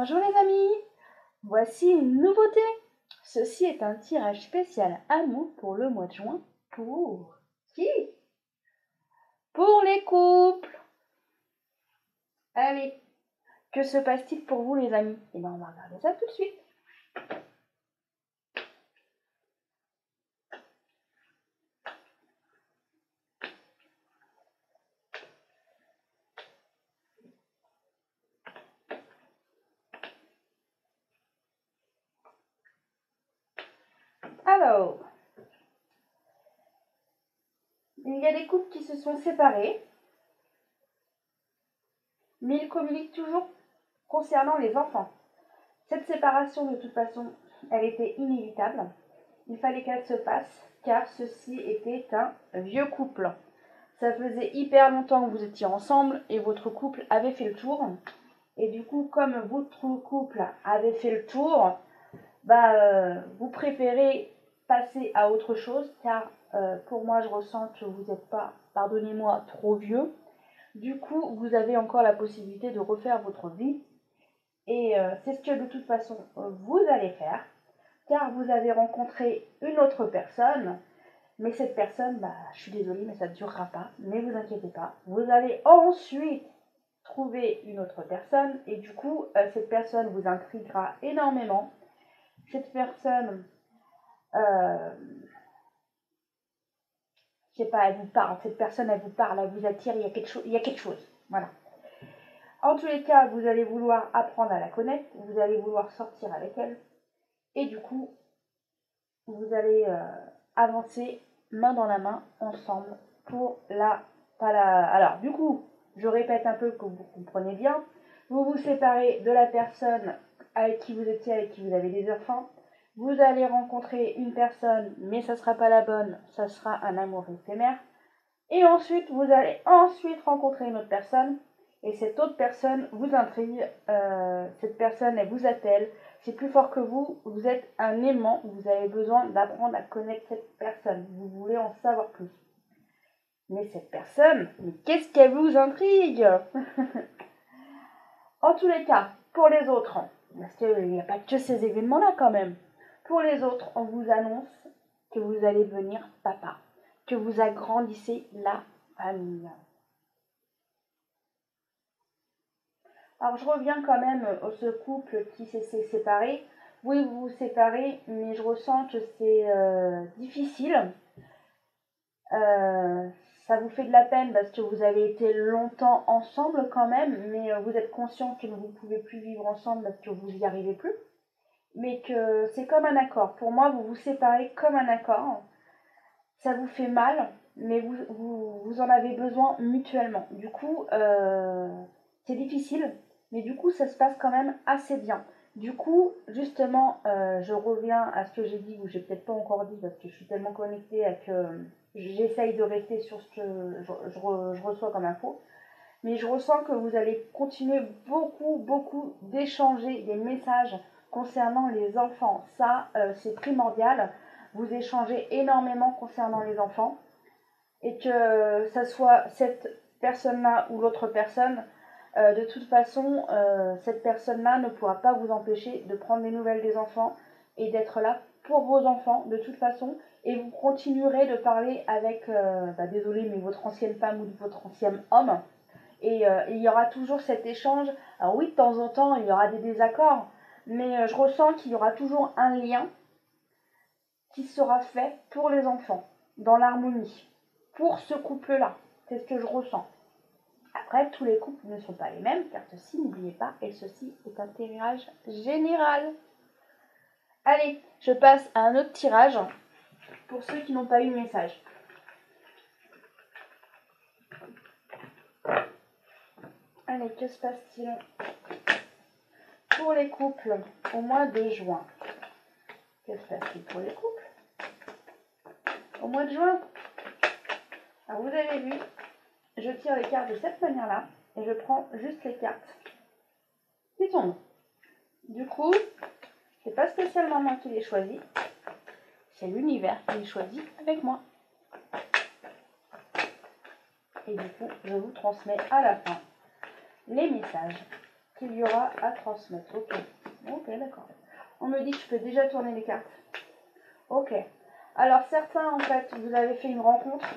Bonjour les amis, voici une nouveauté. Ceci est un tirage spécial amour pour le mois de juin. Pour qui? Pour les couples. Allez, que se passe-t-il pour vous les amis? Eh bien on va regarder ça tout de suite. Alors, il y a des couples qui se sont séparés, mais ils communiquent toujours concernant les enfants. Cette séparation, de toute façon, elle était inévitable. Il fallait qu'elle se passe, car ceci était un vieux couple. Ça faisait hyper longtemps que vous étiez ensemble et votre couple avait fait le tour. Et du coup, comme votre couple avait fait le tour, vous préférez passer à autre chose, car pour moi, je ressens que vous n'êtes pas, pardonnez-moi, trop vieux. Du coup, vous avez encore la possibilité de refaire votre vie. Et c'est ce que de toute façon, vous allez faire, car vous avez rencontré une autre personne. Mais cette personne, je suis désolée, mais ça ne durera pas. Ne vous inquiétez pas. Vous allez ensuite trouver une autre personne. Et du coup, cette personne vous intriguera énormément. Cette personne, je sais pas, elle vous parle. Cette personne, elle vous parle, elle vous attire. Il y a quelque chose. Voilà. En tous les cas, vous allez vouloir apprendre à la connaître. Vous allez vouloir sortir avec elle. Et du coup, vous allez avancer main dans la main ensemble pour alors du coup, je répète un peu que vous comprenez bien, vous vous séparez de la personne avec qui vous étiez, avec qui vous avez des enfants, vous allez rencontrer une personne, mais ça sera pas la bonne, ça sera un amour éphémère, et ensuite vous allez rencontrer une autre personne, et cette autre personne vous intrigue, cette personne elle vous attelle, c'est plus fort que vous, vous êtes un aimant, vous avez besoin d'apprendre à connaître cette personne, vous voulez en savoir plus. Mais cette personne, mais qu'est-ce qu'elle vous intrigue? En tous les cas, pour les autres, parce qu'il n'y a pas que ces événements-là quand même, pour les autres, on vous annonce que vous allez devenir papa, que vous agrandissez la famille. Alors je reviens quand même à ce couple qui s'est séparé. Oui, vous vous séparez, mais je ressens que c'est difficile. Ça vous fait de la peine parce que vous avez été longtemps ensemble quand même, mais vous êtes conscient que vous ne pouvez plus vivre ensemble parce que vous n'y arrivez plus. Mais que c'est comme un accord. Pour moi, vous vous séparez comme un accord. Ça vous fait mal, mais vous en avez besoin mutuellement. Du coup, c'est difficile, mais du coup, ça se passe quand même assez bien. Du coup, justement, je reviens à ce que j'ai dit, ou j'ai peut-être pas encore dit, parce que je suis tellement connectée à que j'essaye de rester sur ce que je reçois comme info. Mais je ressens que vous allez continuer beaucoup d'échanger des messages concernant les enfants. Ça, c'est primordial. Vous échangez énormément concernant les enfants. Et que ça soit cette personne-là ou l'autre personne, de toute façon, cette personne-là ne pourra pas vous empêcher de prendre des nouvelles des enfants et d'être là pour vos enfants de toute façon. Et vous continuerez de parler avec, désolé, mais votre ancienne femme ou votre ancien homme. Et il y aura toujours cet échange. Alors oui, de temps en temps, il y aura des désaccords, mais je ressens qu'il y aura toujours un lien qui sera fait pour les enfants, dans l'harmonie, pour ce couple-là. C'est ce que je ressens. Après, tous les couples ne sont pas les mêmes, car ceci, n'oubliez pas, et ceci est un tirage général. Allez, je passe à un autre tirage pour ceux qui n'ont pas eu le message. Allez, que se passe-t-il pour les couples au mois de juin? Que se passe-t-il pour les couples au mois de juin? Alors, vous avez vu, je tire les cartes de cette manière-là, et je prends juste les cartes qui tombent. Du coup, c'est pas spécialement moi qui les choisis, c'est l'univers qui les choisit avec moi. Et du coup, je vous transmets à la fin les messages qu'il y aura à transmettre. Ok, ok, d'accord. On me dit que je peux déjà tourner les cartes. Ok. Alors certains, en fait, vous avez fait une rencontre,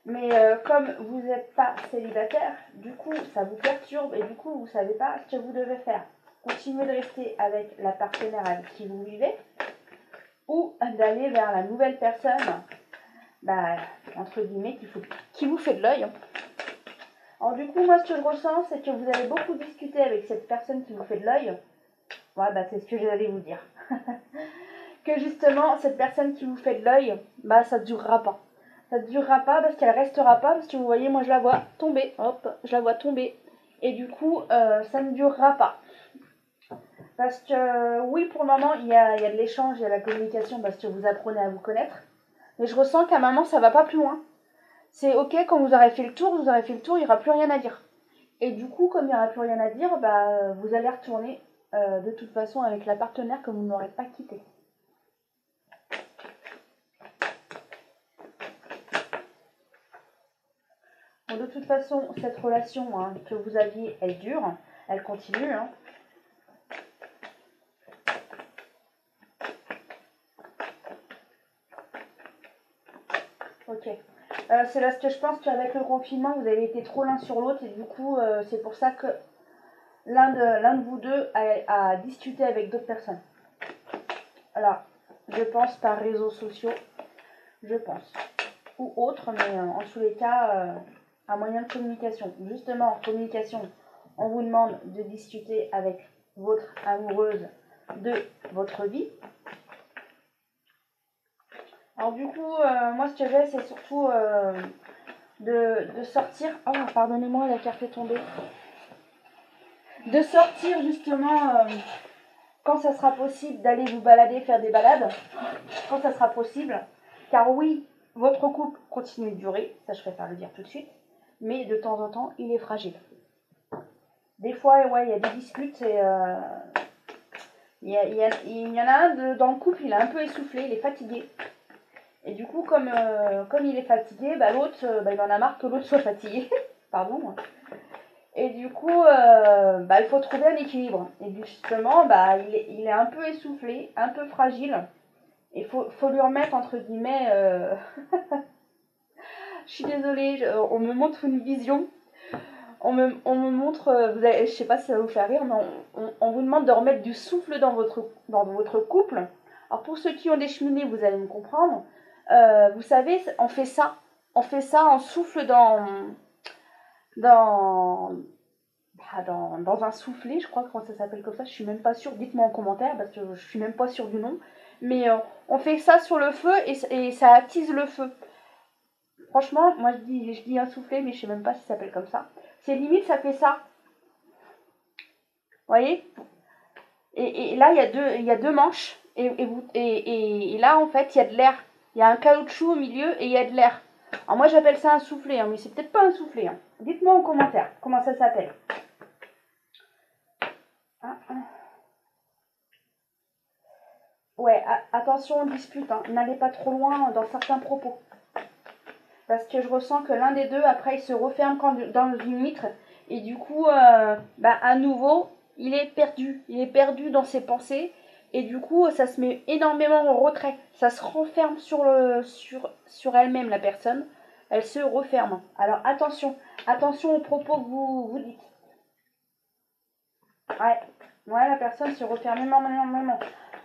mais comme vous n'êtes pas célibataire, du coup, ça vous perturbe et du coup, vous ne savez pas ce que vous devez faire. Continuer de rester avec la partenaire avec qui vous vivez ou d'aller vers la nouvelle personne, bah, entre guillemets, qui vous fait de l'œil. Alors du coup, moi, ce que je ressens, c'est que vous avez beaucoup discuté avec cette personne qui vous fait de l'œil. Ouais, bah, c'est ce que j'allais vous dire. Que justement, cette personne qui vous fait de l'œil, bah, ça ne durera pas. Ça ne durera pas parce qu'elle restera pas, parce que vous voyez, moi, je la vois tomber. Hop, je la vois tomber. Et du coup, ça ne durera pas. Parce que, oui, pour le moment, il y a de l'échange, il y a la communication, parce que vous apprenez à vous connaître. Mais je ressens qu'à un moment, ça va pas plus loin. C'est ok, quand vous aurez fait le tour, il n'y aura plus rien à dire. Et du coup, comme il n'y aura plus rien à dire, bah, vous allez retourner de toute façon avec la partenaire que vous n'aurez pas quittée. Bon, de toute façon, cette relation que vous aviez, elle dure, elle continue. Hein. Ok. C'est là ce que je pense qu'avec le confinement, vous avez été trop l'un sur l'autre et du coup, c'est pour ça que l'un de vous deux a discuté avec d'autres personnes. Alors, je pense par réseaux sociaux, je pense. Ou autre, mais en tous les cas, un moyen de communication. Justement, en communication, on vous demande de discuter avec votre amoureuse de votre vie. Alors du coup, moi ce que j'ai, c'est surtout de sortir... Oh, pardonnez-moi, la carte est tombée. De sortir justement, quand ça sera possible, d'aller vous balader, faire des balades. Quand ça sera possible. Car oui, votre couple continue de durer, ça je préfère le dire tout de suite. Mais de temps en temps, il est fragile. Des fois, ouais, il y a des disputes et il y en a un dans le couple, il est un peu essoufflé, il est fatigué. Et du coup, comme il est fatigué, bah, l'autre, il en a marre que l'autre soit fatigué. Pardon. Et du coup, il faut trouver un équilibre. Et justement, il est un peu essoufflé, un peu fragile. Il faut lui remettre, entre guillemets... Je suis désolée, on me montre une vision. On me montre, je sais pas si ça va vous faire rire, mais on vous demande de remettre du souffle dans votre couple. Alors pour ceux qui ont des cheminées, vous allez me comprendre. Vous savez, on fait ça, on souffle dans, dans un soufflet, je crois que ça s'appelle comme ça, je suis même pas sûre, dites-moi en commentaire, parce que je suis même pas sûre du nom. Mais on fait ça sur le feu et ça attise le feu. Franchement, moi je dis un soufflet, mais je sais même pas si ça s'appelle comme ça. C'est limite, ça fait ça. Vous voyez? Et là, il y a deux manches. Et là, en fait, il y a de l'air. Il y a un caoutchouc au milieu et il y a de l'air. Alors moi, j'appelle ça un soufflet, mais c'est peut-être pas un soufflet. Dites-moi en commentaire comment ça s'appelle. Ouais, attention aux disputes. N'allez pas trop loin dans certains propos. Parce que je ressens que l'un des deux, après, il se referme dans une mitre. Et du coup, à nouveau, il est perdu. Il est perdu dans ses pensées. Et du coup, ça se met énormément en retrait. Ça se renferme sur elle-même, la personne. Elle se referme. Alors, attention aux propos que vous dites. Ouais, la personne se referme énormément.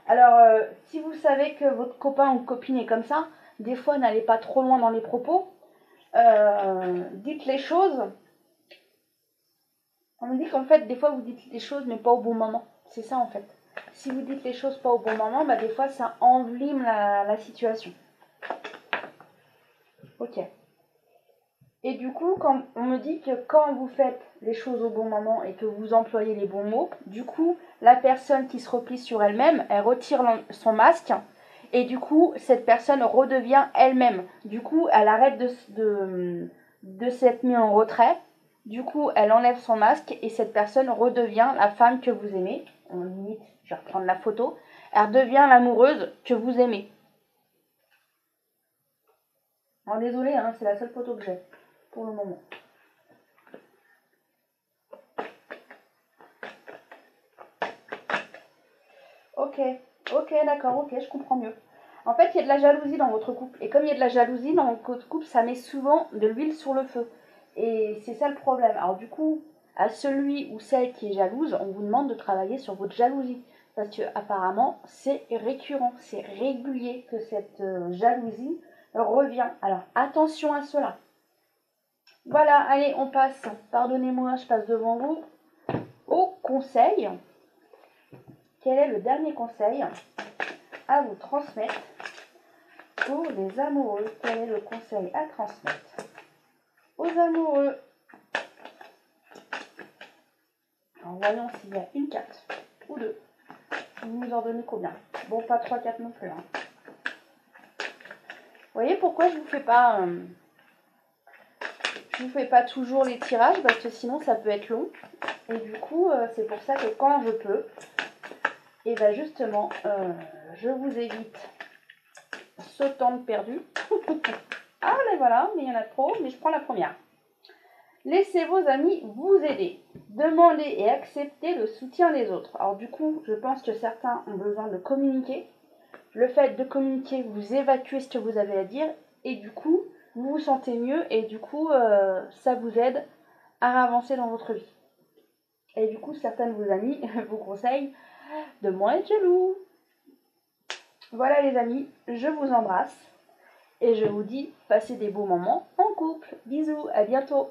Alors, si vous savez que votre copain ou copine est comme ça, des fois, n'allez pas trop loin dans les propos. Dites les choses. On me dit qu'en fait, des fois, vous dites les choses, mais pas au bon moment. C'est ça, en fait. Si vous dites les choses pas au bon moment, des fois, ça envenime la situation. Ok. Et du coup, quand on me dit que quand vous faites les choses au bon moment et que vous employez les bons mots, du coup, la personne qui se replie sur elle-même, elle retire son masque et du coup, cette personne redevient elle-même. Du coup, elle arrête de s'être mise en retrait. Du coup, elle enlève son masque et cette personne redevient la femme que vous aimez. On limite, je vais reprendre la photo. Elle redevient l'amoureuse que vous aimez. Alors, désolée, c'est la seule photo que j'ai pour le moment. ok, d'accord, ok, je comprends mieux. En fait, il y a de la jalousie dans votre couple. Et comme il y a de la jalousie dans votre couple, ça met souvent de l'huile sur le feu. Et c'est ça le problème. Alors du coup, à celui ou celle qui est jalouse, on vous demande de travailler sur votre jalousie. Parce que apparemment, c'est récurrent, c'est régulier que cette jalousie revient. Alors attention à cela. Voilà, allez, on passe. Pardonnez-moi, je passe devant vous au conseil. Quel est le dernier conseil à vous transmettre pour les amoureux? Quel est le conseil à transmettre aux amoureux? Alors voyons s'il y a une carte ou deux. Vous nous en donnez combien? Bon, pas 3, 4 non plus. Hein. Vous voyez pourquoi je vous fais pas toujours les tirages, parce que sinon ça peut être long. Et du coup, c'est pour ça que quand je peux, et bien justement, je vous évite ce temps de perdu. Ah, mais voilà, mais il y en a trop, mais je prends la première. Laissez vos amis vous aider. Demandez et acceptez le soutien des autres. Alors du coup, je pense que certains ont besoin de communiquer. Le fait de communiquer, vous évacuez ce que vous avez à dire et du coup, vous vous sentez mieux et du coup, ça vous aide à avancer dans votre vie. Et du coup, certains de vos amis vous conseillent de moins être jaloux. Voilà les amis, je vous embrasse et je vous dis passez des beaux moments en couple. Bisous, à bientôt.